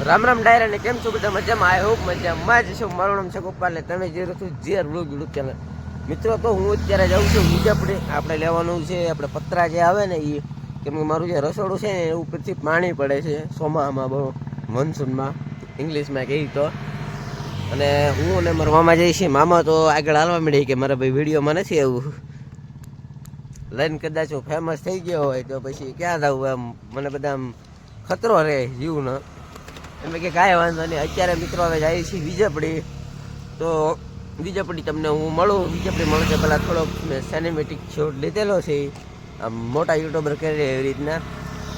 રામ રામ ડાયરા ને કેમ છો બધા મજામાં? આઈ હોપ મજામાં જ છો. મારું નામ છે ગોપાલ ને તમે જે રહ્યો છો જીઆર વ્લોગ યુટ્યુબ ચેનલ. મિત્રો તો હું અત્યારે જાઉં છું વિજાપુરી. આપણે લેવાનું છે આપણે પતરા જે આવે ને એ, કેમ કે મારું જે રસોડું છે ને એ ઉપરથી પાણી પડે છે ચોમાસામાં, બહુ મોન્સૂનમાં ઇંગ્લિશમાં કહી તો. અને હું અને મારા મામા જઈએ છીએ. મામા તો આગળ હાલવા મળી કે મારા ભાઈ વિડીયોમાં નથી આવું, લઈને કદાચ હું ફેમસ થઈ ગયો હોય તો પછી ક્યાં જવું, એમ મને બધા આમ ખતરો રહે જીવનો. એમ કે કાંઈ વાંધો નહીં. અત્યારે મિત્રો હવે જાય છે વિજાપુરી. તો વિજાપુરી તમને હું મળું. વિજાપુરી મળે છે પહેલાં થોડોક મેં સિનેમેટિક શોટ લીધેલો છે, આમ મોટા યુટ્યુબર કરે એવી રીતના.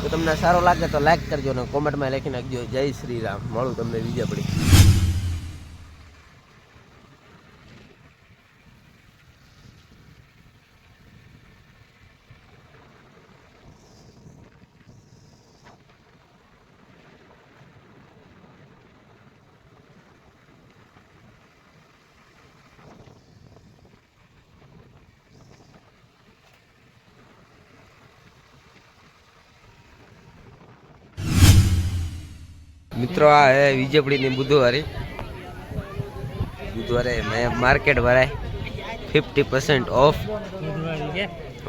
તો તમને સારો લાગે તો લાઈક કરજો ને કોમેન્ટમાં લખી નાખજો જય શ્રી રામ. મળું તમને વિજાપુરી. મિત્રો આ હે વિજાપુરીની બુધવારે મેં માર્કેટ ભરાય 50% ઓફ.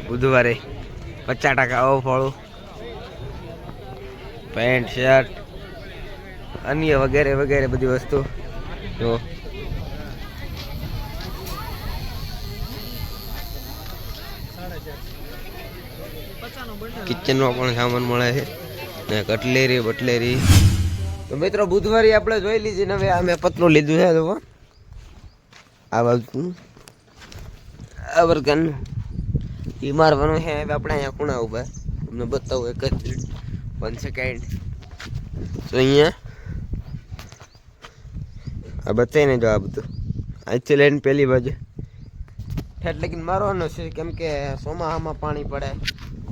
બુધવારે 50% ઓફ વાળું પેન્ટ શર્ટ અન્ય વગેરે વગેરે બધી વસ્તુ. તો કિચનનો પણ સામાન મળે છે ને, કટલેરી બટલેરી. તો મિત્રો બુધવારે આપણે જોઈ લીધી ને. હવે અમે પતરું લીધું છે તો આ બાજુ આ વર્ગનું એ મારવાનું છે. હવે આપણે અહીંયા ખૂણા ઉભા તમને બતાવું એક જ 1 સેકન્ડ. તો અહીંયા આ બતાવીને જો આ બધું આજથી લઈને પહેલી બાજુ ઠેઠ લગીને મારવાનું છે, કેમ કે ચોમાસામાં પાણી પડે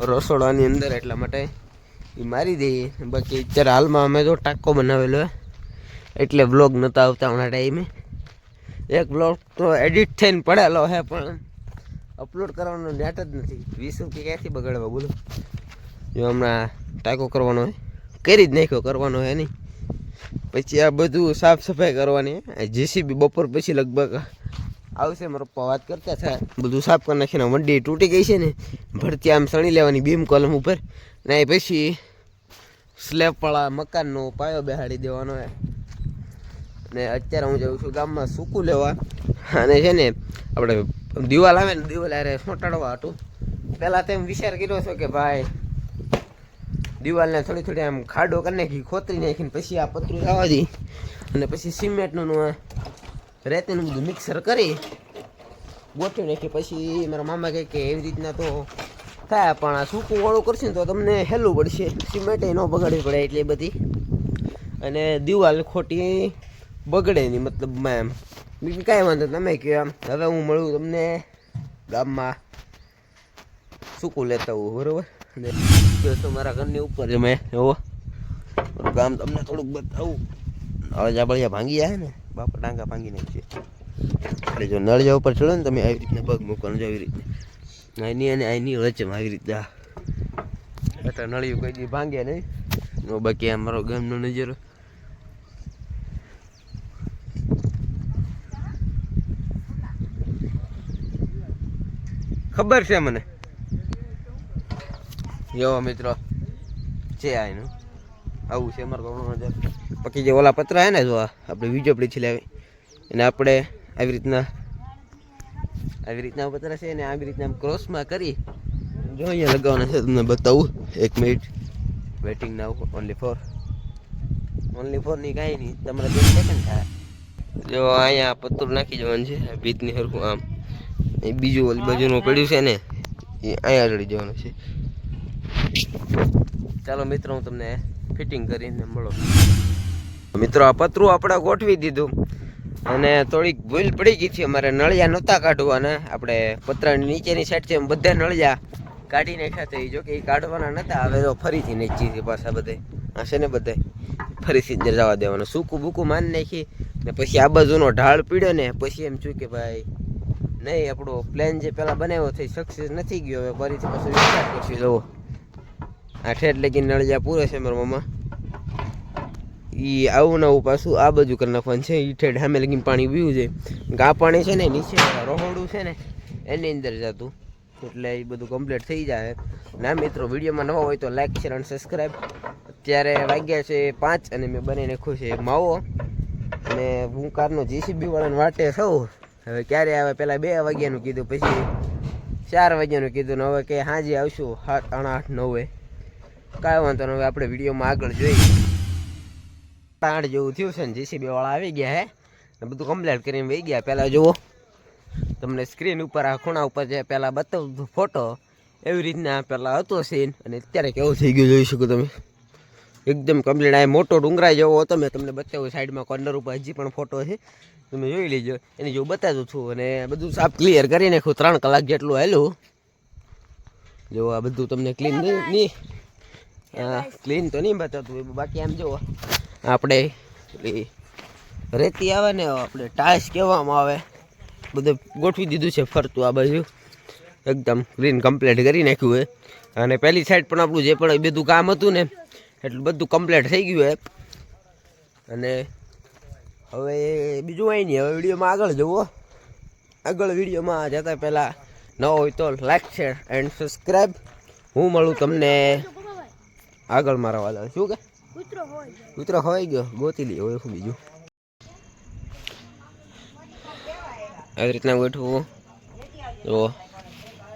રસોડાની અંદર, એટલા માટે એ મારી દઈએ. બાકી અત્યારે હાલમાં અમે જો ટાંકો બનાવેલો એટલે વ્લોગ નહોતા આવતા હમણાં ટાઈમે. એક વ્લોગ તો એડિટ થઈને પડેલો છે પણ અપલોડ કરવાનો નેટ જ નથી. 20 રૂપિયા ક્યાંથી બગાડવા બોલો. જો હમણાં ટાંકો કરવાનો હોય કરી જ નાખ્યો, કરવાનો હોય નહીં. પછી આ બધું સાફ સફાઈ કરવાની. જેસીબી બપોર પછી લગભગ આવશે. મારા પપ્પા વાત કરતા થાય બધું સાફ કરી નાખીને મંડી તૂટી ગઈ છે ને, ભરતી આમ સણી લેવાની બીમ કોલમ ઉપર ને, પછી સ્લેબવાળા મકાનનો પાયો બેહાડી દેવાનો હોય. ને અત્યારે હું જાઉં છું ગામમાં સૂકું લેવા. અને છે ને આપણે દિવાલ આવે ને, દિવાલ અરે સોંટાડવા હતું. પહેલાં તો એમ વિચાર કર્યો છો કે ભાઈ દિવાલને થોડી થોડી આમ ખાડો કરી નાખી, ખોતરી નાખીને પછી આ પતરું જવા દઈ અને પછી સિમેન્ટનું રેતીનું બધું મિક્સર કરી ગોઠવી નાખી. પછી મારા મામા કહે કે એવી રીતના તો થાય, પણ આ સૂકું વાળું કરશે ને તો તમને હેલું પડશે, સિમેન્ટ ન બગાડવી પડે એટલી બધી, અને દિવાલ ખોટી બગડે નહીં. મતલબમાં એમ બીજું કાંઈ વાંધો તમે કહો આમ. હવે હું મળું તમને ગામમાં સૂકું લેતા હોઉં, બરાબર ને? તો મારા ઘરની ઉપર મેં એવો મારું ગામ તમને થોડુંક બતાવું. નળજા બળિયા ભાંગી જાય ને, બાપા ટાંકા ભાંગી નાખશે. એટલે જો નળજા ઉપર ચડો ને તમે આવી રીતના પગ મૂકવાનું છે, આવી રીતે આની અને આની વચ્ચેમાં આવી રીતના. એટલે નળિયું કોઈ દી ભાંગે નહીં. બાકી આ મારો ગામનો નજરો. ખબર છે મને. જો મિત્રો છે આ એનું આવું છે અમારું ગામનું નજર. બાકી જે ઓલા પતરા હે ને, જો આપણે વિજાપુરી થી લાવી એને આપણે આવી રીતના પતરા છે ને આવી રીતના ક્રોસમાં કરી જો અહીંયા લગાવવાના છે. તમને બતાવું 1 minute waiting now. Only for ની કાંઈ નહીં, તમારે 2 સેકન્ડ થાય. જો અહીંયા પતરું નાખી જવાનું છે ભીતની હરખું આમ. એ બીજું ઓલી બાજુનું પડ્યું છે ને એ અહીંયા ચડી જવાનું છે. ચાલો મિત્રો હું તમને ફિટિંગ કરીને મળો. મિત્રો આ પતરું આપણે ગોઠવી દીધું અને થોડીક ભૂલ પડી ગઈ હતી. અમારે નળિયા નહોતા કાઢવાના. આપણે પતરાની નીચેની સાઈડ છે બધા નળિયા કાઢી નાખ્યા હતા. જો કે એ કાઢવાના નહોતા. હવે તો ફરીથી નીચી પાછા બધે હશે ને, બધે ફરીથી જ જવા દેવાનું. સૂકું બૂકું માની નાખી ને પછી આ બાજુનો ઢાળ પીડ્યો ને પછી એમ છું કે ભાઈ નહીં, આપણો પ્લાન જે પહેલાં બનાવ્યો થઈ સક્સેસ નથી ગયો. હવે ફરીથી પાછું વિચાર કરશું. જુઓ આ ઠેઠ લગી નળિયા પૂરે છે મારા મામા. એ આવું નવું પાછું આ બાજુ કરી નાખવાનું છે. એ ઠેઠ સામે લગીને પાણી પીવું છે. આ પાણી છે ને નીચે રહોડું છે ને એની અંદર જતું, એટલે એ બધું કમ્પ્લીટ થઈ જાય. ના મિત્રો, વિડીયોમાં નવા હોય તો લાઈક શેર અને સબસ્ક્રાઈબ. અત્યારે વાગ્યા છે 5 અને મેં બની નાખ્યો છે માવો. અને હું કારનો JCB વાળાને વાટે સૌ. હવે ક્યારે આવે, પહેલાં 2 વાગ્યાનું કીધું, પછી 4 વાગ્યાનું કીધું ને હવે કે સાંજે આવશું 7, 8, 9. કાંઈ વાંધો નહીં, હવે આપણે વિડીયોમાં આગળ જોઈએ. 8 જેવું થયું છે ને JCB વાળા આવી ગયા હે ને બધું કમ્પ્લીટ કરીને વહી ગયા. પહેલાં જુઓ તમને સ્ક્રીન ઉપર આ ખૂણા ઉપર જે પહેલાં બતાવતું ફોટો એવી રીતના પહેલાં હતો સીન અને અત્યારે કેવું થઈ ગયું જોઈ શકો તમે. એકદમ કમ્પ્લીટ. આ મોટો ડુંગરા જેવો હતો, મેં તમને બતાવ્યું સાઈડમાં કોર્નર ઉપર હજી પણ ફોટો છે, તમે જોઈ લેજો. એની જેવું બતાવું છું અને બધું સાફ ક્લિયર કરી નાખ્યું. 3 કલાક જેટલું હાલ્યું. જો આ બધું તમને ક્લીન નહીં, ક્લીન તો નહીં બતાવતું, બાકી આમ જુઓ આપણે રેતી આવે ને, આપણે ટાઈસ કહેવામાં આવે, બધું ગોઠવી દીધું છે ફરતું. આ બાજુ એકદમ ક્લીન કમ્પ્લીટ કરી નાખ્યું હોય. અને પહેલી સાઈડ પણ આપણું જે પણ બધું કામ હતું ને એટલું બધું કમ્પ્લીટ થઈ ગયું હોય. અને હવે બીજું કંઈ નહીં, હવે વિડીયોમાં આગળ જુઓ. આગળ વિડીયોમાં જતાં પહેલાં ન હોય તો લાઈક શેર એન્ડ સબસ્ક્રાઈબ. હું મળું તમને આગળ મારા વાલા. શું કે કૂતરો ખવાઈ ગયો, ગોતી લે હોય શું બીજું. આવી રીતના ગોઠવું. જો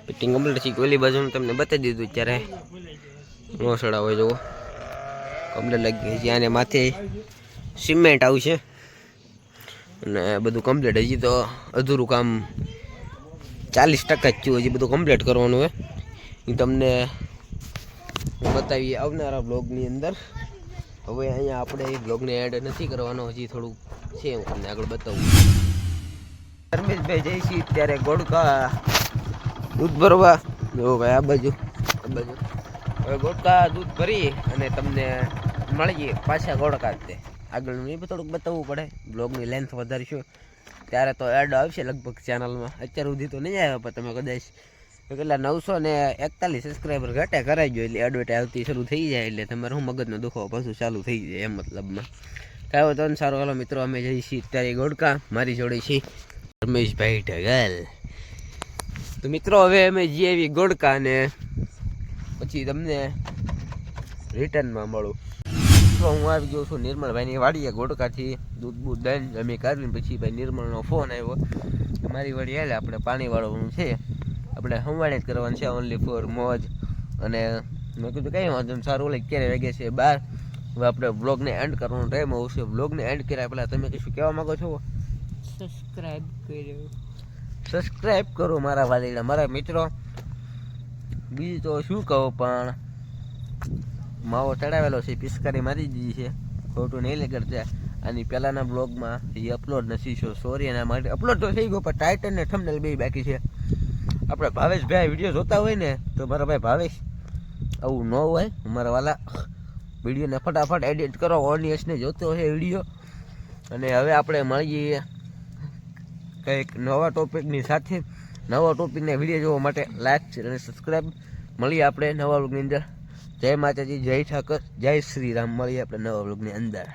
ફિટિંગ કમ્પ્લીટ થઈ. ઓલી બાજુ તમને બતાવી દીધું, ત્યારે નો સડા હોય. જુઓ કમ્પ્લીટ લાગી ગઈ છે. આને માથે સિમેન્ટ આવશે અને બધું કમ્પ્લીટ. હજી તો અધૂરું કામ 40% જ થયું, હજી બધું કમ્પ્લીટ કરવાનું હોય. એ તમને બતાવીએ આવનારા બ્લોગની અંદર. હવે અહીંયા આપણે એ બ્લોગને એડ નથી કરવાનો, હજી થોડુંક છે, હું તમને આગળ બતાવું. રમેશભાઈ જઈશી ત્યારે ગોળકા દૂધ ભરવા. જો ભાઈ આ બાજુ હવે ગોળકા દૂધ ભરી અને તમને મળીએ પાછા ગોળકા જ તે. આગળનું એ થોડુંક બતાવવું પડે, બ્લોગની લેન્થ વધારીશું ત્યારે તો એડ આવશે લગભગ ચેનલમાં. અત્યાર સુધી તો નહીં આવ્યો, પણ તમે કદાચ કેટલા 941 સબસ્ક્રાઈબર ઘટે કરાવજો એટલે એડવર્ટાઈઝ આવતી શરૂ થઈ જાય, એટલે તમારે હું મગજનો દુખો પાછું ચાલુ થઈ જાય એમ મતલબમાં. કાંઈ હોય તો સારું. હાલો મિત્રો, અમે જઈએ છીએ અત્યારે ગોળકા. મારી જોડે છે રમેશભાઈ ઢગલ. તો મિત્રો હવે અમે જઈએ એવી ગોળકા ને પછી તમને રિટર્નમાં મળું. તો હું આવી ગયો છું નિર્મળભાઈની વાડીએ. ગોળકાથી દૂધ બૂધ દઈને અમે કાઢીને પછી ભાઈ નિર્મળનો ફોન આવ્યો, મારી વાડી હાલે આપણે પાણીવાળવાનું છે, આપણે સંભાળે જ કરવાનું છે, ઓનલી ફોર મોજ. અને મેં કીધું કંઈ વાંધો સારું. ઓલે ક્યારે વાગે છે 12. હવે આપણે બ્લોગને એન્ડ કરવાનો ટાઈમ આવશે. બ્લોગને એન્ડ કર્યા પહેલાં તમે કશું કહેવા માગો છો? સબસ્ક્રાઈબ કરો મારા વાલીડા, મારા મિત્રો. બીજું તો શું કહો, પણ માવો ચડાવેલો છે, પિસ્કારી મારી દીધી છે, ખોટું નહીં લગાડતા. આની પહેલાંના બ્લોગમાં એ અપલોડ નથી થયો, સોરી એના માટે. અપલોડ તો થઈ ગયો પણ ટાઇટલ ને થંબનેલ બે બાકી છે. આપણે ભાવેશભાઈ વિડીયો જોતા હોય ને તો મારા ભાઈ ભાવેશ આવું ન હોય. મારા વાલા વિડીયોને ફટાફટ એડિટ કરો, ઓડિયન્સને જોતો હોય વિડીયો. અને હવે આપણે મળીએ કંઈક નવા ટોપિકની સાથે. નવા ટોપિકના વિડીયો જોવા માટે લાઈક અને સબસ્ક્રાઈબ. મળીએ આપણે નવા વ્લોગની અંદર. જય માતાજી, જય ઠાકર, જય શ્રી રામ. મળીએ આપણે નવા વ્લોગની અંદર.